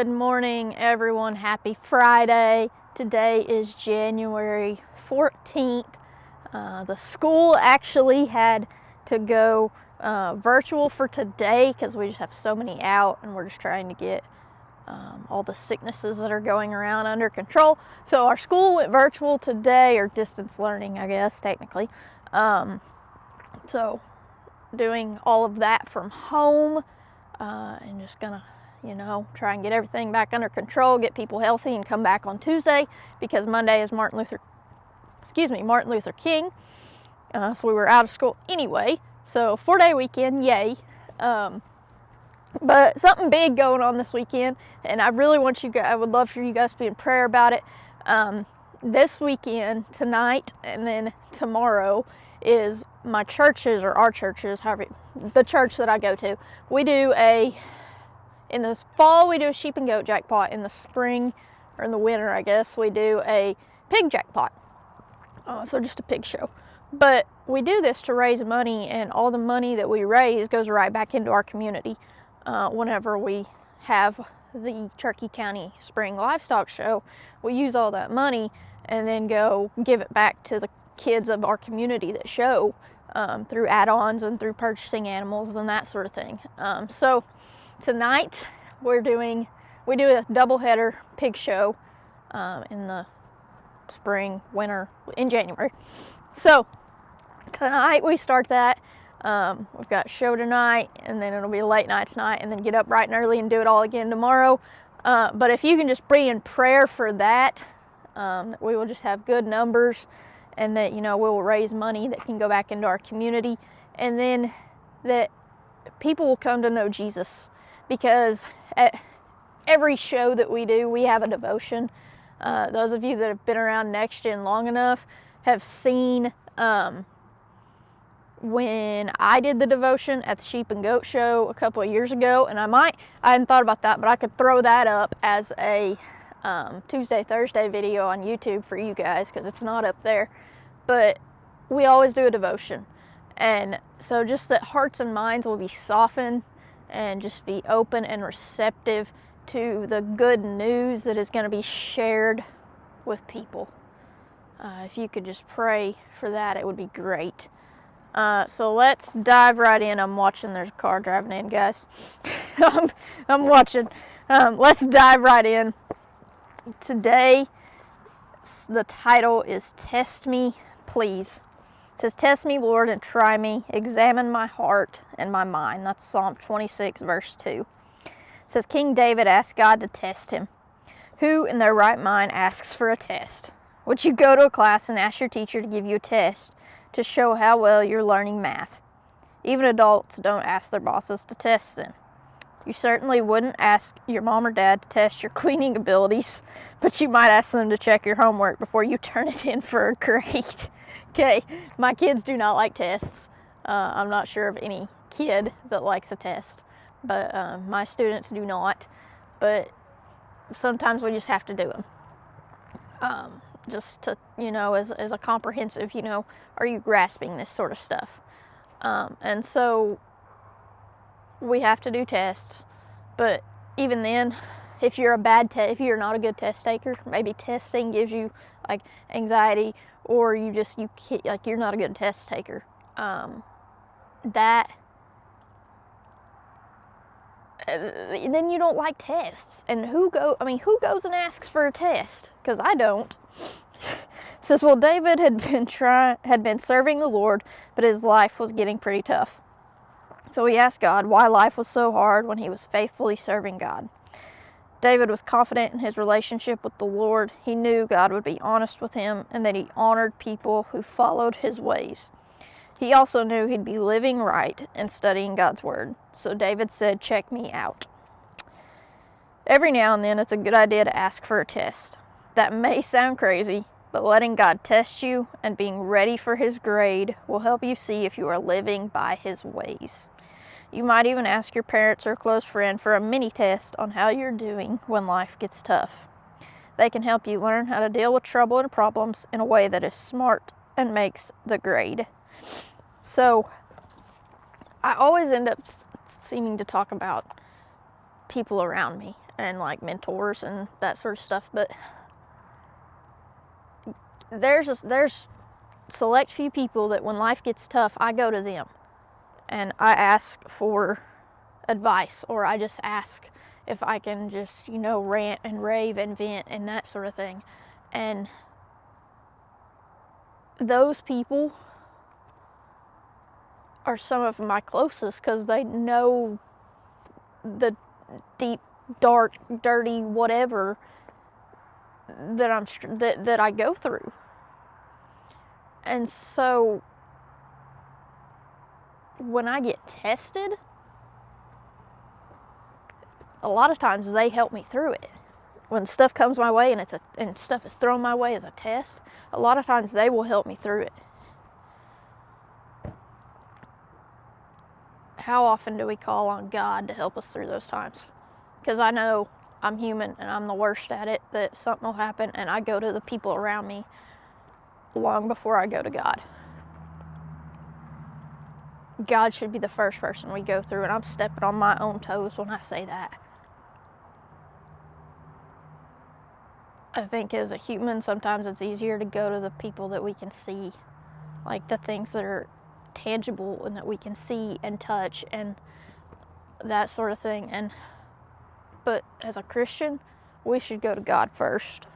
Good morning, everyone. Happy Friday. Today is January 14th. The school actually had to go virtual for today because we just have so many out and we're just trying to get all the sicknesses that are going around under control. So our school went virtual today, or distance learning, I guess, technically. So doing all of that from home and just gonna try and get everything back under control, get people healthy, and come back on Tuesday because Monday is Martin Luther King. So we were out of school anyway. So 4-day weekend, yay. But something big going on this weekend, and I really want you guys, I would love for you guys to be in prayer about it. This weekend, tonight, and then tomorrow is my churches, or our churches, the church that I go to. In the fall, we do a sheep and goat jackpot. In the spring, or in the winter, I guess, we do a pig jackpot. So just a pig show. But we do this to raise money, and all the money that we raise goes right back into our community. Whenever we have the Cherokee County Spring Livestock Show, we use all that money and then go give it back to the kids of our community that show through add-ons and through purchasing animals and that sort of thing. So tonight we do a doubleheader pig show in the spring, winter, in January. So tonight we start that. We've got a show tonight, and then it'll be a late night tonight, and then get up bright and early and do it all again tomorrow. But if you can just be in prayer for that, we will just have good numbers, and that we will raise money that can go back into our community, and then that people will come to know Jesus. Because at every show that we do, we have a devotion. Those of you that have been around Next Gen long enough have seen when I did the devotion at the sheep and goat show a couple of years ago, and I hadn't thought about that, but I could throw that up as a Tuesday, Thursday video on YouTube for you guys, because it's not up there. But we always do a devotion. And so just that hearts and minds will be softened and just be open and receptive to the good news that is going to be shared with people. If you could just pray for that, it would be great. So let's dive right in. I'm watching. There's a car driving in, guys. I'm watching. Let's dive right in. Today, the title is Test Me, Please. It says, "Test me, Lord, and try me. Examine my heart and my mind." That's Psalm 26, verse 2. It says, King David asked God to test him. Who in their right mind asks for a test? Would you go to a class and ask your teacher to give you a test to show how well you're learning math? Even adults don't ask their bosses to test them. You certainly wouldn't ask your mom or dad to test your cleaning abilities, but you might ask them to check your homework before you turn it in for a grade. Okay, my kids do not like tests. I'm not sure of any kid that likes a test, but my students do not. But sometimes we just have to do them. Just to, as a comprehensive, are you grasping this sort of stuff? And so we have to do tests, but even then, if you're if you're not a good test taker, maybe testing gives you like anxiety, or you can't, like, you're not a good test taker. Then you don't like tests. And who goes and asks for a test? Because I don't. It says, well, David had been serving the Lord, but his life was getting pretty tough. So he asked God why life was so hard when he was faithfully serving God. David was confident in his relationship with the Lord. He knew God would be honest with him and that he honored people who followed his ways. He also knew he'd be living right and studying God's word. So David said, check me out. Every now and then, it's a good idea to ask for a test. That may sound crazy, but letting God test you and being ready for his grade will help you see if you are living by his ways. You might even ask your parents or a close friend for a mini test on how you're doing when life gets tough. They can help you learn how to deal with trouble and problems in a way that is smart and makes the grade. So I always end up seeming to talk about people around me. and like mentors and that sort of stuff. But there's select few people that when life gets tough, I go to them and I ask for advice, or I just ask if I can just, rant and rave and vent and that sort of thing. And those people are some of my closest because they know the deep, dark, dirty whatever that I go through. And so when I get tested, a lot of times they help me through it. When stuff comes my way and stuff is thrown my way as a test, a lot of times they will help me through it. How often do we call on God to help us through those times? Because I know I'm human and I'm the worst at it, that something will happen and I go to the people around me long before I go to God. God should be the first person we go through, and I'm stepping on my own toes when I say that. I think as a human, sometimes it's easier to go to the people that we can see, like the things that are tangible and that we can see and touch and that sort of thing. But as a Christian, we should go to God first.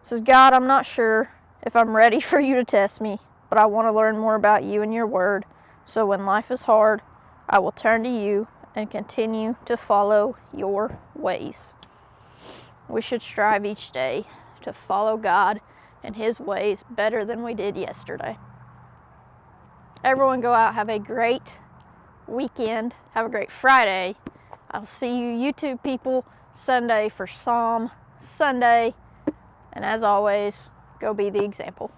It says, God, I'm not sure if I'm ready for you to test me, but I want to learn more about you and your word. So when life is hard, I will turn to you and continue to follow your ways. We should strive each day to follow God and his ways better than we did yesterday. Everyone go out, have a great weekend, have a great Friday. I'll see you YouTube people Sunday for Psalm Sunday. And as always, go be the example.